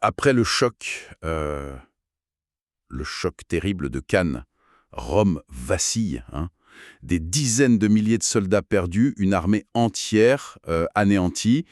Après le choc terrible de Cannes, Rome vacille, hein. Des dizaines de milliers de soldats perdus, une armée entière anéantie.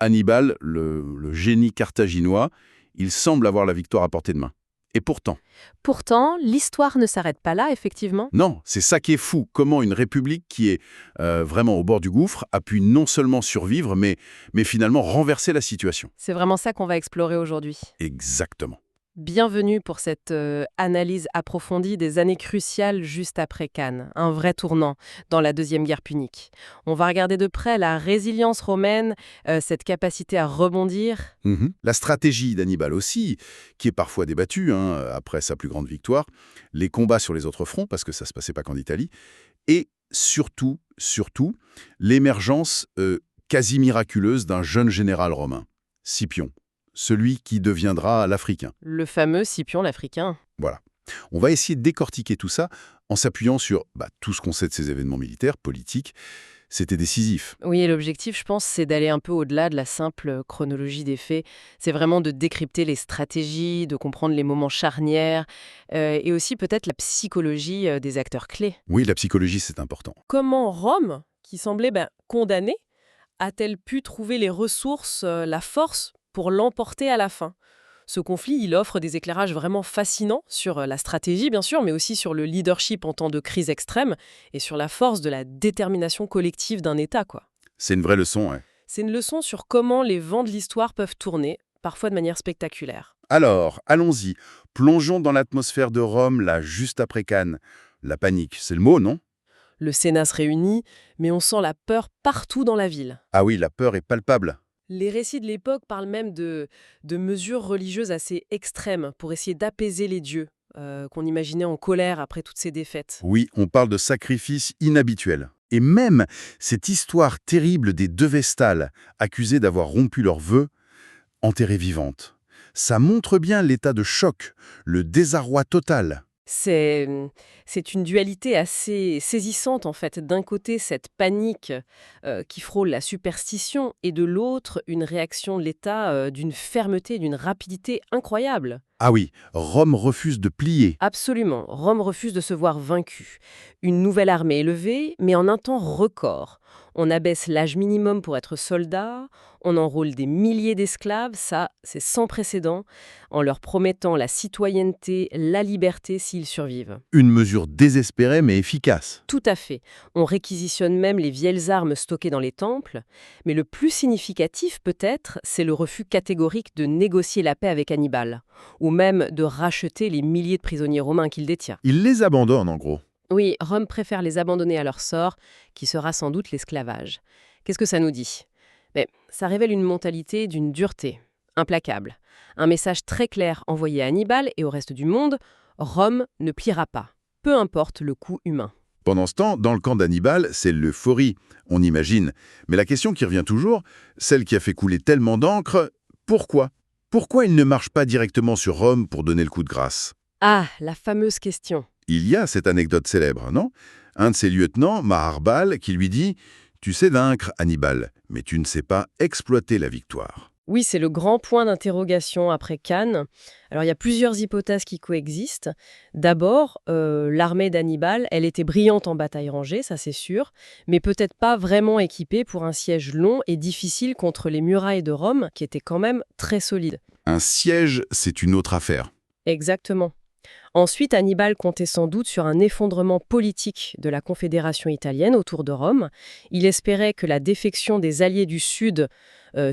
Hannibal, le génie carthaginois, il semble avoir la victoire à portée de main. Et pourtant, Pourtant, l'histoire ne s'arrête pas là, effectivement. non, c'est ça qui est fou. Comment une république qui est vraiment au bord du gouffre a pu non seulement survivre, mais finalement renverser la situation. C'est vraiment ça qu'on va explorer aujourd'hui. Exactement. Bienvenue pour cette analyse approfondie des années cruciales juste après Cannes, un vrai tournant dans la Deuxième Guerre punique. On va regarder de près la résilience romaine, cette capacité à rebondir. La stratégie d'Hannibal aussi, qui est parfois débattue après sa plus grande victoire, les combats sur les autres fronts, parce que ça se passait pas qu'en Italie, et surtout, l'émergence quasi miraculeuse d'un jeune général romain, Scipion, celui qui deviendra l'Africain. Le fameux Scipion l'Africain. Voilà. On va essayer de décortiquer tout ça en s'appuyant sur tout ce qu'on sait de ces événements militaires, politiques. C'était décisif. Oui, et l'objectif, je pense, c'est d'aller un peu au-delà de la simple chronologie des faits. C'est vraiment de décrypter les stratégies, de comprendre les moments charnières, et aussi peut-être la psychologie des acteurs clés. Oui, la psychologie, c'est important. Comment Rome, qui semblait condamnée, a-t-elle pu trouver les ressources, la force pour l'emporter à la fin? Ce conflit, il offre des éclairages vraiment fascinants sur la stratégie, bien sûr, mais aussi sur le leadership en temps de crise extrême et sur la force de la détermination collective d'un État, quoi. C'est une vraie leçon, hein. C'est une leçon sur comment les vents de l'histoire peuvent tourner, parfois de manière spectaculaire. Alors, allons-y. Plongeons dans l'atmosphère de Rome, là, juste après Cannes. La panique, c'est le mot, non? Le Sénat se réunit, mais on sent la peur partout dans la ville. Ah oui, la peur est palpable. Les récits de l'époque parlent même de mesures religieuses assez extrêmes pour essayer d'apaiser les dieux, qu'on imaginait en colère après toutes ces défaites. Oui, on parle de sacrifices inhabituels. Et même cette histoire terrible des deux Vestales, accusées d'avoir rompu leurs vœux, enterrées vivantes. Ça montre bien l'état de choc, le désarroi total. C'est, c'est une dualité assez saisissante en fait. D'un côté, cette panique qui frôle la superstition et de l'autre, une réaction de l'État d'une fermeté, d'une rapidité incroyable. Ah oui, Rome refuse de plier. Absolument, Rome refuse de se voir vaincue. Une nouvelle armée est levée, mais en un temps record. On abaisse l'âge minimum pour être soldat, on enrôle des milliers d'esclaves, ça c'est sans précédent, en leur promettant la citoyenneté, la liberté s'ils survivent. Une mesure désespérée mais efficace. Tout à fait. On réquisitionne même les vieilles armes stockées dans les temples, mais le plus significatif peut-être, c'est le refus catégorique de négocier la paix avec Hannibal, ou même de racheter les milliers de prisonniers romains qu'il détient. Il les abandonne en gros. Oui, Rome préfère les abandonner à leur sort, qui sera sans doute l'esclavage. Qu'est-ce que ça nous dit? Mais ça révèle une mentalité d'une dureté, implacable. Un message très clair envoyé à Hannibal et au reste du monde, Rome ne pliera pas, peu importe le coût humain. Pendant ce temps, dans le camp d'Hannibal, c'est l'euphorie, on imagine. Mais la question qui revient toujours, celle qui a fait couler tellement d'encre, pourquoi? Pourquoi il ne marche pas directement sur Rome pour donner le coup de grâce? Ah, la fameuse question. Il y a cette anecdote célèbre, non? Un de ses lieutenants, Maharbal, qui lui dit « Tu sais vaincre, Hannibal, mais tu ne sais pas exploiter la victoire. » Oui, c'est le grand point d'interrogation après Cannes. Alors, il y a plusieurs hypothèses qui coexistent. D'abord, l'armée d'Hannibal, elle était brillante en bataille rangée, ça c'est sûr, mais peut-être pas vraiment équipée pour un siège long et difficile contre les murailles de Rome, qui étaient quand même très solides. Un siège, c'est une autre affaire. Exactement. Ensuite, Hannibal comptait sans doute sur un effondrement politique de la Confédération italienne autour de Rome. Il espérait que la défection des alliés du Sud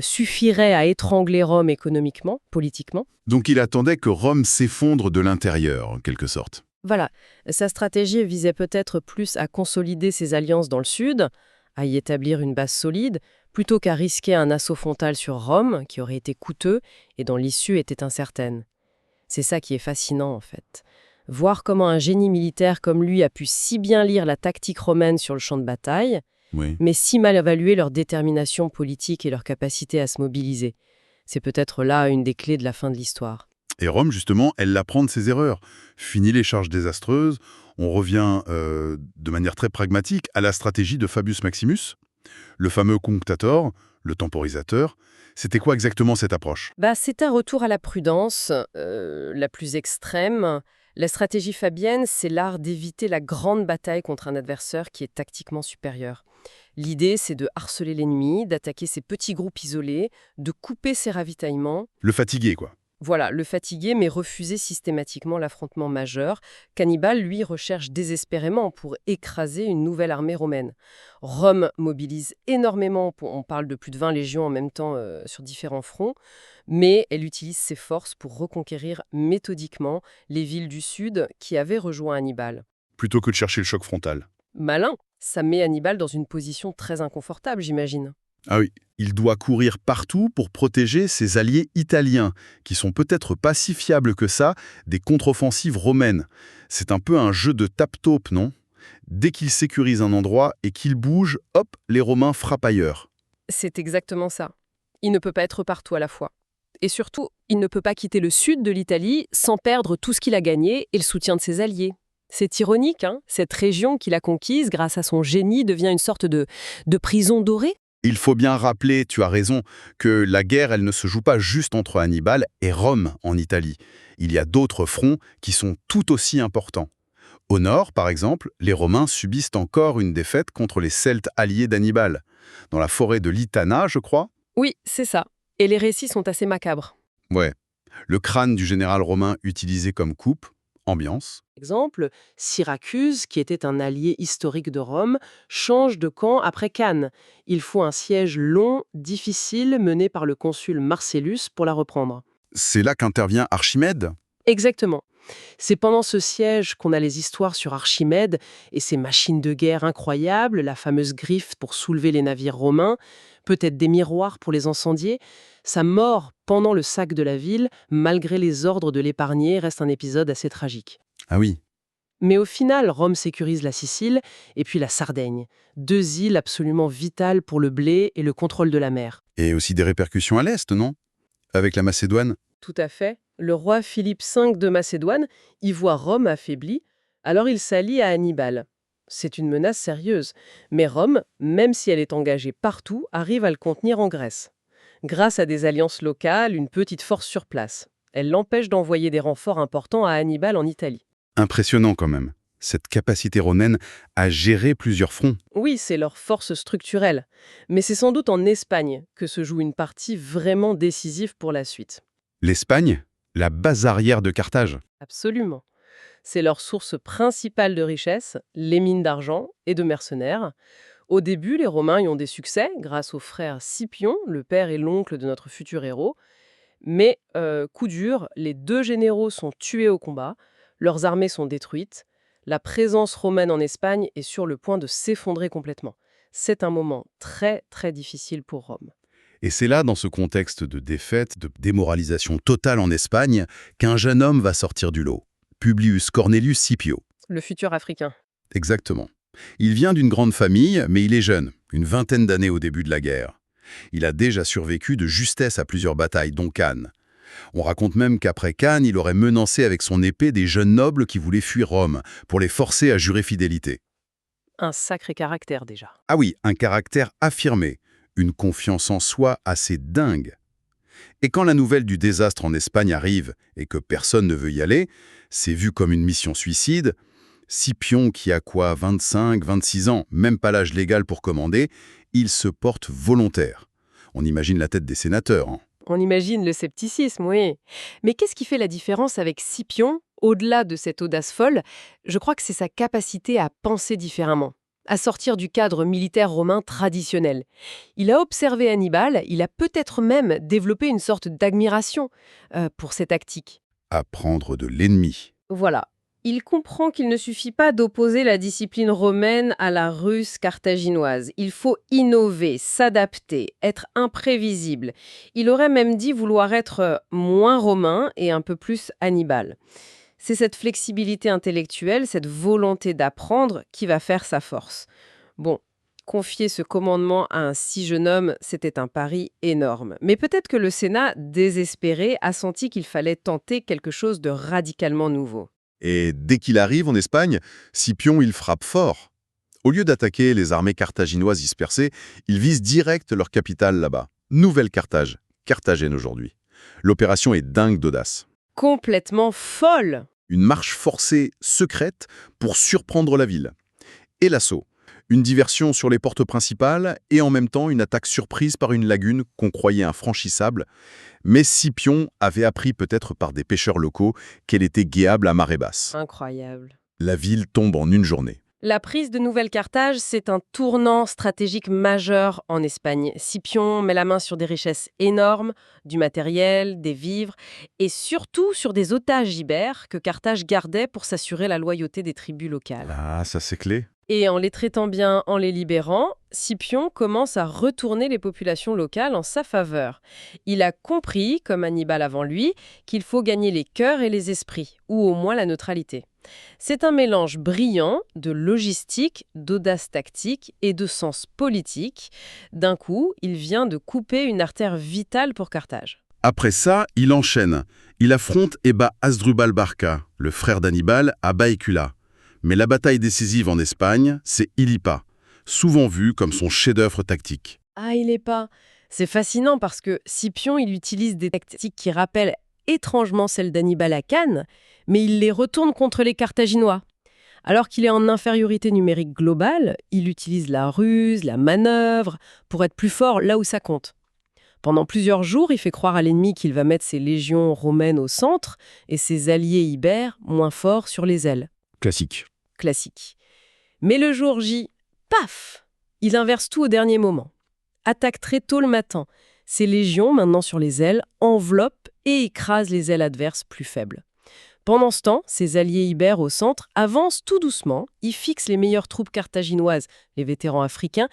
suffirait à étrangler Rome économiquement, politiquement. Donc il attendait que Rome s'effondre de l'intérieur, en quelque sorte. Voilà, sa stratégie visait peut-être plus à consolider ses alliances dans le Sud, à y établir une base solide, plutôt qu'à risquer un assaut frontal sur Rome, qui aurait été coûteux et dont l'issue était incertaine. C'est ça qui est fascinant en fait. Voir comment un génie militaire comme lui a pu si bien lire la tactique romaine sur le champ de bataille, Oui. mais si mal évaluer leur détermination politique et leur capacité à se mobiliser. C'est peut-être là une des clés de la fin de l'histoire. Et Rome, justement, elle apprend de ses erreurs. Fini les charges désastreuses, on revient de manière très pragmatique à la stratégie de Fabius Maximus, le fameux Cunctator, le temporisateur. C'était quoi exactement cette approche? C'est un retour à la prudence, la plus extrême. La stratégie fabienne, c'est l'art d'éviter la grande bataille contre un adversaire qui est tactiquement supérieur. L'idée, c'est de harceler l'ennemi, d'attaquer ses petits groupes isolés, de couper ses ravitaillements. Le fatiguer, quoi. Voilà, le fatiguer, mais refuser systématiquement l'affrontement majeur. Hannibal, lui, recherche désespérément pour écraser une nouvelle armée romaine. Rome mobilise énormément, on parle de plus de 20 légions en même temps sur différents fronts, mais elle utilise ses forces pour reconquérir méthodiquement les villes du sud qui avaient rejoint Hannibal. Plutôt que de chercher le choc frontal. Malin, ça met Hannibal dans une position très inconfortable, j'imagine. Ah oui, il doit courir partout pour protéger ses alliés italiens, qui sont peut-être pas si fiables que ça des contre-offensives romaines. C'est un peu un jeu de tape-taupe, non? Dès qu'il sécurise un endroit et qu'il bouge, hop, les Romains frappent ailleurs. C'est exactement ça. Il ne peut pas être partout à la fois. Et surtout, il ne peut pas quitter le sud de l'Italie sans perdre tout ce qu'il a gagné et le soutien de ses alliés. C'est ironique, hein? Cette région qu'il a conquise grâce à son génie devient une sorte de prison dorée. Il faut bien rappeler, tu as raison, que la guerre, elle ne se joue pas juste entre Hannibal et Rome en Italie. Il y a d'autres fronts qui sont tout aussi importants. Au nord, par exemple, les Romains subissent encore une défaite contre les Celtes alliés d'Hannibal. Dans la forêt de Litana, je crois. Oui, c'est ça. Et les récits sont assez macabres. Ouais. Le crâne du général romain utilisé comme coupe, ambiance. Exemple, Syracuse, qui était un allié historique de Rome, change de camp après Cannes. Il faut un siège long, difficile, mené par le consul Marcellus pour la reprendre. C'est là qu'intervient Archimède. Exactement. C'est pendant ce siège qu'on a les histoires sur Archimède et ses machines de guerre incroyables, la fameuse griffe pour soulever les navires romains, peut-être des miroirs pour les incendier. Sa mort pendant le sac de la ville, malgré les ordres de l'épargner, reste un épisode assez tragique. Ah oui. Mais au final, Rome sécurise la Sicile et puis la Sardaigne, deux îles absolument vitales pour le blé et le contrôle de la mer. Et aussi des répercussions à l'Est, non? Avec la Macédoine. Tout à fait. Le roi Philippe V de Macédoine y voit Rome affaiblie, alors il s'allie à Hannibal. C'est une menace sérieuse, mais Rome, même si elle est engagée partout, arrive à le contenir en Grèce. Grâce à des alliances locales, une petite force sur place. Elle l'empêche d'envoyer des renforts importants à Hannibal en Italie. Impressionnant quand même, cette capacité romaine à gérer plusieurs fronts. Oui, c'est leur force structurelle, mais c'est sans doute en Espagne que se joue une partie vraiment décisive pour la suite. L'Espagne, la base arrière de Carthage. Absolument. C'est leur source principale de richesse, les mines d'argent et de mercenaires. Au début, les Romains y ont des succès grâce aux frères Scipion, le père et l'oncle de notre futur héros. Mais, coup dur, les deux généraux sont tués au combat, leurs armées sont détruites, la présence romaine en Espagne est sur le point de s'effondrer complètement. C'est un moment très, très difficile pour Rome. Et c'est là, dans ce contexte de défaite, de démoralisation totale en Espagne, qu'un jeune homme va sortir du lot. Publius Cornelius Scipio. Le futur africain. Exactement. Il vient d'une grande famille, mais il est jeune, une vingtaine d'années au début de la guerre. Il a déjà survécu de justesse à plusieurs batailles, dont Cannes. On raconte même qu'après Cannes, il aurait menacé avec son épée des jeunes nobles qui voulaient fuir Rome, pour les forcer à jurer fidélité. Un sacré caractère déjà. Ah oui, un caractère affirmé, une confiance en soi assez dingue. Et quand la nouvelle du désastre en Espagne arrive et que personne ne veut y aller, c'est vu comme une mission suicide. Scipion, qui a quoi, 25, 26 ans, même pas l'âge légal pour commander, il se porte volontaire. On imagine la tête des sénateurs. Hein. On imagine le scepticisme, oui. Mais qu'est-ce qui fait la différence avec Scipion, au-delà de cette audace folle? Je crois que c'est sa capacité à penser différemment, à sortir du cadre militaire romain traditionnel. Il a observé Hannibal, il a peut-être même développé une sorte d'admiration pour ses tactiques. Apprendre de l'ennemi. Voilà. Il comprend qu'il ne suffit pas d'opposer la discipline romaine à la russe carthaginoise. Il faut innover, s'adapter, être imprévisible. Il aurait même dit vouloir être moins romain et un peu plus Hannibal. C'est cette flexibilité intellectuelle, cette volonté d'apprendre qui va faire sa force. Bon, confier ce commandement à un si jeune homme, c'était un pari énorme. Mais peut-être que le Sénat, désespéré, a senti qu'il fallait tenter quelque chose de radicalement nouveau. Et dès qu'il arrive en Espagne, Scipion, il frappe fort. Au lieu d'attaquer les armées carthaginoises dispersées, ils visent direct leur capitale là-bas. Nouvelle Carthage, Carthagène aujourd'hui. L'opération est dingue d'audace. Complètement folle! Une marche forcée secrète pour surprendre la ville. Et l'assaut. Une diversion sur les portes principales et en même temps une attaque surprise par une lagune qu'on croyait infranchissable. Mais Scipion avait appris peut-être par des pêcheurs locaux qu'elle était guéable à marée basse. Incroyable. La ville tombe en une journée. La prise de Nouvelle-Carthage, c'est un tournant stratégique majeur en Espagne. Scipion met la main sur des richesses énormes, du matériel, des vivres, et surtout sur des otages ibères que Carthage gardait pour s'assurer la loyauté des tribus locales. Ah, ça c'est clé. Et en les traitant bien, en les libérant, Scipion commence à retourner les populations locales en sa faveur. Il a compris, comme Hannibal avant lui, qu'il faut gagner les cœurs et les esprits, ou au moins la neutralité. C'est un mélange brillant de logistique, d'audace tactique et de sens politique. D'un coup, il vient de couper une artère vitale pour Carthage. Après ça, il enchaîne. Il affronte et bat Hasdrubal Barca, le frère d'Hannibal, à Baecula. Mais la bataille décisive en Espagne, c'est Ilipa, souvent vu comme son chef-d'œuvre tactique. Ah, il est pas. C'est fascinant parce que Scipion, il utilise des tactiques qui rappellent étrangement celles d'Hannibal à Cannes, mais il les retourne contre les Carthaginois. Alors qu'il est en infériorité numérique globale, il utilise la ruse, la manœuvre, pour être plus fort là où ça compte. Pendant plusieurs jours, il fait croire à l'ennemi qu'il va mettre ses légions romaines au centre et ses alliés ibères moins forts sur les ailes. Classique. Classique. Mais le jour J, paf! Il inverse tout au dernier moment. Attaque très tôt le matin. Ses légions, maintenant sur les ailes, enveloppent et écrasent les ailes adverses plus faibles. Pendant ce temps, ses alliés ibères au centre avancent tout doucement. Ils fixent les meilleures troupes carthaginoises, les vétérans africains,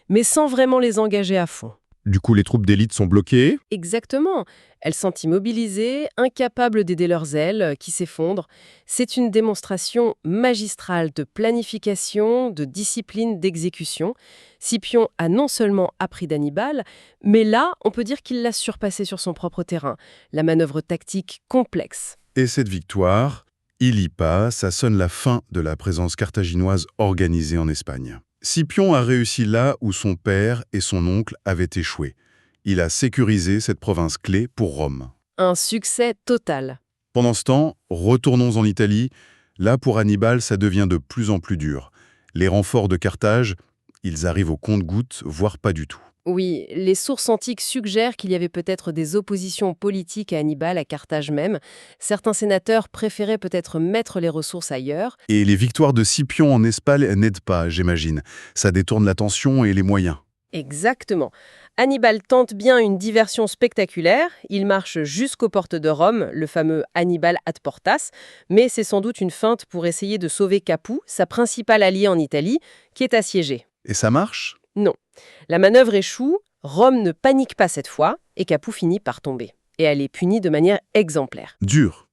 mais sans vraiment les engager à fond. Du coup, les troupes d'élite sont bloquées. Exactement. Elles sont immobilisées, incapables d'aider leurs ailes qui s'effondrent. C'est une démonstration magistrale de planification, de discipline, d'exécution. Scipion a non seulement appris d'Hannibal, mais là, on peut dire qu'il l'a surpassé sur son propre terrain. La manœuvre tactique complexe. Et cette victoire, Ilipa, ça sonne la fin de la présence carthaginoise organisée en Espagne. Scipion a réussi là où son père et son oncle avaient échoué. Il a sécurisé cette province clé pour Rome. Un succès total. Pendant ce temps, retournons en Italie. Là, pour Hannibal, ça devient de plus en plus dur. Les renforts de Carthage, ils arrivent au compte-gouttes, voire pas du tout. Oui, les sources antiques suggèrent qu'il y avait peut-être des oppositions politiques à Hannibal, à Carthage même. Certains sénateurs préféraient peut-être mettre les ressources ailleurs. Et les victoires de Scipion en Espagne n'aident pas, j'imagine. Ça détourne l'attention et les moyens. Exactement. Hannibal tente bien une diversion spectaculaire. Il marche jusqu'aux portes de Rome, le fameux Hannibal ad portas, mais c'est sans doute une feinte pour essayer de sauver Capoue, sa principale alliée en Italie, qui est assiégée. Et ça marche ? Non. La manœuvre échoue, Rome ne panique pas cette fois, et Capoue finit par tomber. Et elle est punie de manière exemplaire. Dur.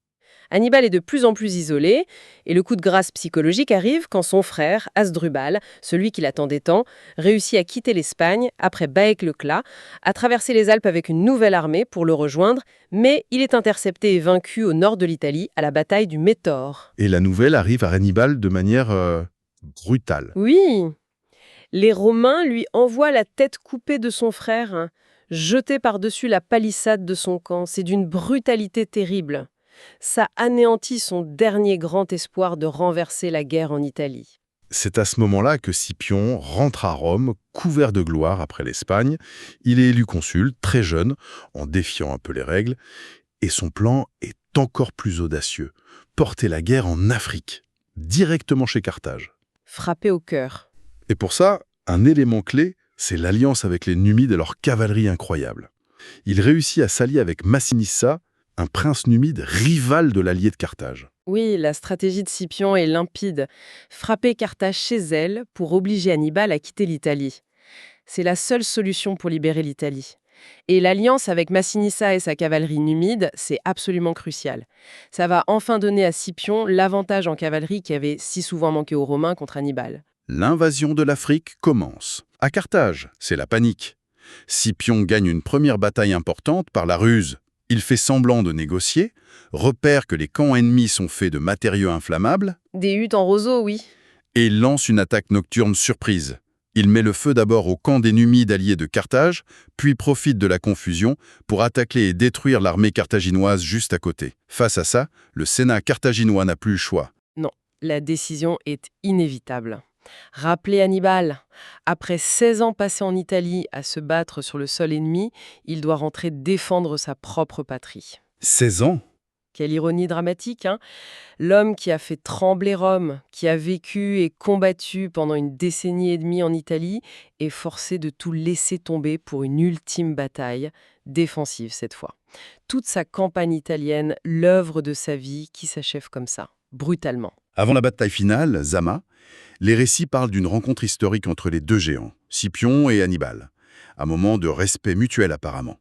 Hannibal est de plus en plus isolé, et le coup de grâce psychologique arrive quand son frère, Hasdrubal, celui qu'il attendait tant, réussit à quitter l'Espagne après Baec-le-Clat, à traverser les Alpes avec une nouvelle armée pour le rejoindre, mais il est intercepté et vaincu au nord de l'Italie à la bataille du Métaure. Et la nouvelle arrive à Hannibal de manière brutale. Oui, les Romains lui envoient la tête coupée de son frère, jetée par-dessus la palissade de son camp. C'est d'une brutalité terrible. Ça anéantit son dernier grand espoir de renverser la guerre en Italie. C'est à ce moment-là que Scipion rentre à Rome, couvert de gloire après l'Espagne. Il est élu consul, très jeune, en défiant un peu les règles. Et son plan est encore plus audacieux. Porter la guerre en Afrique, directement chez Carthage. Frappé au cœur. Et pour ça, un élément clé, c'est l'alliance avec les Numides et leur cavalerie incroyable. Il réussit à s'allier avec Massinissa, un prince numide rival de l'allié de Carthage. Oui, la stratégie de Scipion est limpide. Frapper Carthage chez elle pour obliger Hannibal à quitter l'Italie. C'est la seule solution pour libérer l'Italie. Et l'alliance avec Massinissa et sa cavalerie numide, c'est absolument crucial. Ça va enfin donner à Scipion l'avantage en cavalerie qui avait si souvent manqué aux Romains contre Hannibal. L'invasion de l'Afrique commence. À Carthage, c'est la panique. Scipion gagne une première bataille importante par la ruse. Il fait semblant de négocier, repère que les camps ennemis sont faits de matériaux inflammables. Des huttes en roseau, oui. Et il lance une attaque nocturne surprise. Il met le feu d'abord au camp des Numides alliés de Carthage, puis profite de la confusion pour attaquer et détruire l'armée carthaginoise juste à côté. Face à ça, le Sénat carthaginois n'a plus le choix. Non, la décision est inévitable. Rappelez Hannibal. Après 16 ans passés en Italie à se battre sur le sol ennemi, il doit rentrer défendre sa propre patrie. 16 ans? Quelle ironie dramatique, hein? L'homme qui a fait trembler Rome, qui a vécu et combattu pendant une décennie et demie en Italie, est forcé de tout laisser tomber pour une ultime bataille, défensive cette fois. Toute sa campagne italienne, l'œuvre de sa vie qui s'achève comme ça, brutalement. Avant la bataille finale, Zama, les récits parlent d'une rencontre historique entre les deux géants, Scipion et Hannibal. Un moment de respect mutuel apparemment.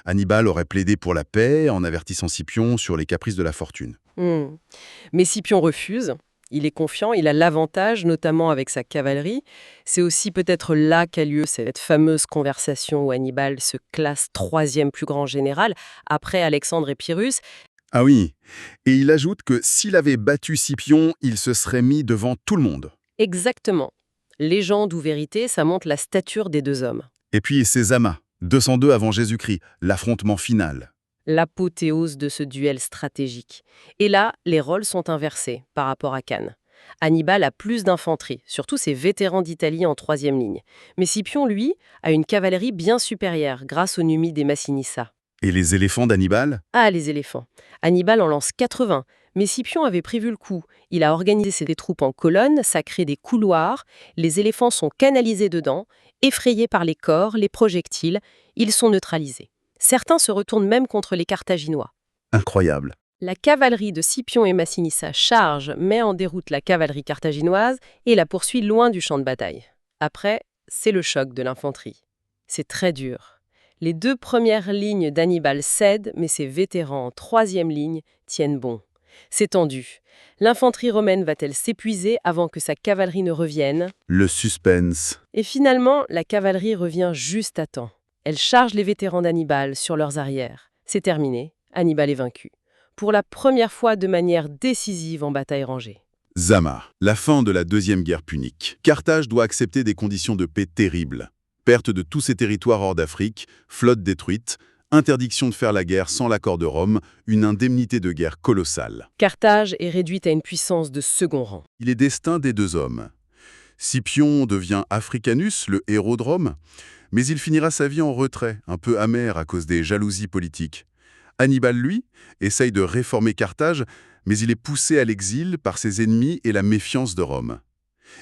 Hannibal aurait plaidé pour la paix en avertissant Scipion sur les caprices de la fortune. Mais Scipion refuse. Il est confiant, il a l'avantage, notamment avec sa cavalerie. C'est aussi peut-être là qu'a lieu cette fameuse conversation où Hannibal se classe 3e plus grand général, après Alexandre et Pyrrhus. Ah oui, et il ajoute que s'il avait battu Scipion, il se serait mis devant tout le monde. Exactement. Légende ou vérité, ça montre la stature des deux hommes. Et puis c'est Zama, 202 avant Jésus-Christ, l'affrontement final. L'apothéose de ce duel stratégique. Et là, les rôles sont inversés par rapport à Cannes. Hannibal a plus d'infanterie, surtout ses vétérans d'Italie en 3e ligne. Mais Scipion, lui, a une cavalerie bien supérieure grâce aux Numides et Massinissa. Et les éléphants d'Hannibal? Ah, les éléphants. Hannibal en lance 80, mais Scipion avait prévu le coup. Il a organisé ses troupes en colonnes, ça crée des couloirs, les éléphants sont canalisés dedans, effrayés par les corps, les projectiles, ils sont neutralisés. Certains se retournent même contre les Carthaginois. Incroyable. La cavalerie de Scipion et Massinissa charge, met en déroute la cavalerie carthaginoise et la poursuit loin du champ de bataille. Après, c'est le choc de l'infanterie. C'est très dur. Les 2 premières lignes d'Hannibal cèdent, mais ses vétérans en 3e ligne tiennent bon. C'est tendu. L'infanterie romaine va-t-elle s'épuiser avant que sa cavalerie ne revienne? Le suspense. Et finalement, la cavalerie revient juste à temps. Elle charge les vétérans d'Hannibal sur leurs arrières. C'est terminé, Hannibal est vaincu. Pour la première fois de manière décisive en bataille rangée. Zama, la fin de la Deuxième Guerre punique. Carthage doit accepter des conditions de paix terribles. Perte de tous ses territoires hors d'Afrique, flotte détruite, interdiction de faire la guerre sans l'accord de Rome, une indemnité de guerre colossale. Carthage est réduite à une puissance de second rang. Il est destin des deux hommes. Scipion devient Africanus, le héros de Rome, mais il finira sa vie en retrait, un peu amer à cause des jalousies politiques. Hannibal, lui, essaye de réformer Carthage, mais il est poussé à l'exil par ses ennemis et la méfiance de Rome.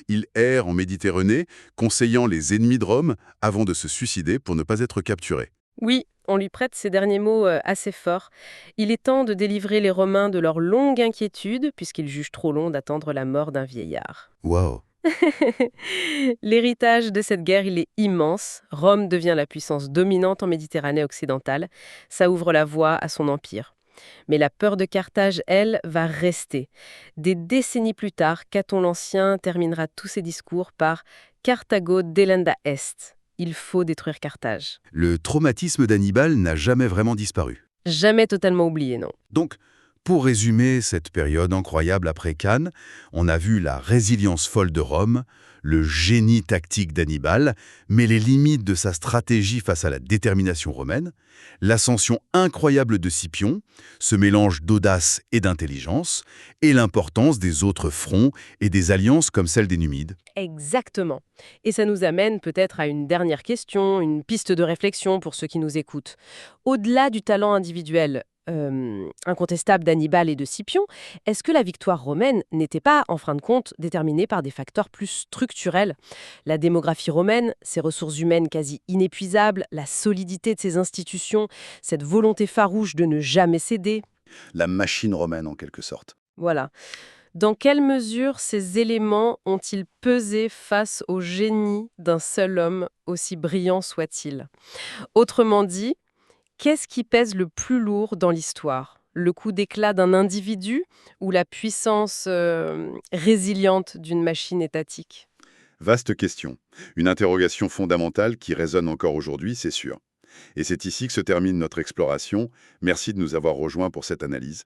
Il erre en Méditerranée, conseillant les ennemis de Rome avant de se suicider pour ne pas être capturé. Oui, on lui prête ces derniers mots assez forts. Il est temps de délivrer les Romains de leur longue inquiétude, puisqu'ils jugent trop long d'attendre la mort d'un vieillard. Wow. L'héritage de cette guerre, il est immense. Rome devient la puissance dominante en Méditerranée occidentale. Ça ouvre la voie à son empire. Mais la peur de Carthage, elle, va rester. Des décennies plus tard, Caton l'Ancien terminera tous ses discours par « Carthago delenda est ». Il faut détruire Carthage. Le traumatisme d'Hannibal n'a jamais vraiment disparu. Jamais totalement oublié, non. Donc, pour résumer cette période incroyable après Cannes, on a vu la résilience folle de Rome, le génie tactique d'Hannibal, mais les limites de sa stratégie face à la détermination romaine, l'ascension incroyable de Scipion, ce mélange d'audace et d'intelligence, et l'importance des autres fronts et des alliances comme celle des Numides. Exactement. Et ça nous amène peut-être à une dernière question, une piste de réflexion pour ceux qui nous écoutent. Au-delà du talent individuel, incontestable d'Hannibal et de Scipion, est-ce que la victoire romaine n'était pas, en fin de compte, déterminée par des facteurs plus structurels? La démographie romaine, ses ressources humaines quasi inépuisables, la solidité de ses institutions, cette volonté farouche de ne jamais céder. La machine romaine, en quelque sorte. Voilà. Dans quelle mesure ces éléments ont-ils pesé face au génie d'un seul homme, aussi brillant soit-il? Autrement dit, qu'est-ce qui pèse le plus lourd dans l'histoire? Le coup d'éclat d'un individu ou la puissance résiliente d'une machine étatique? Vaste question. Une interrogation fondamentale qui résonne encore aujourd'hui, c'est sûr. Et c'est ici que se termine notre exploration. Merci de nous avoir rejoints pour cette analyse.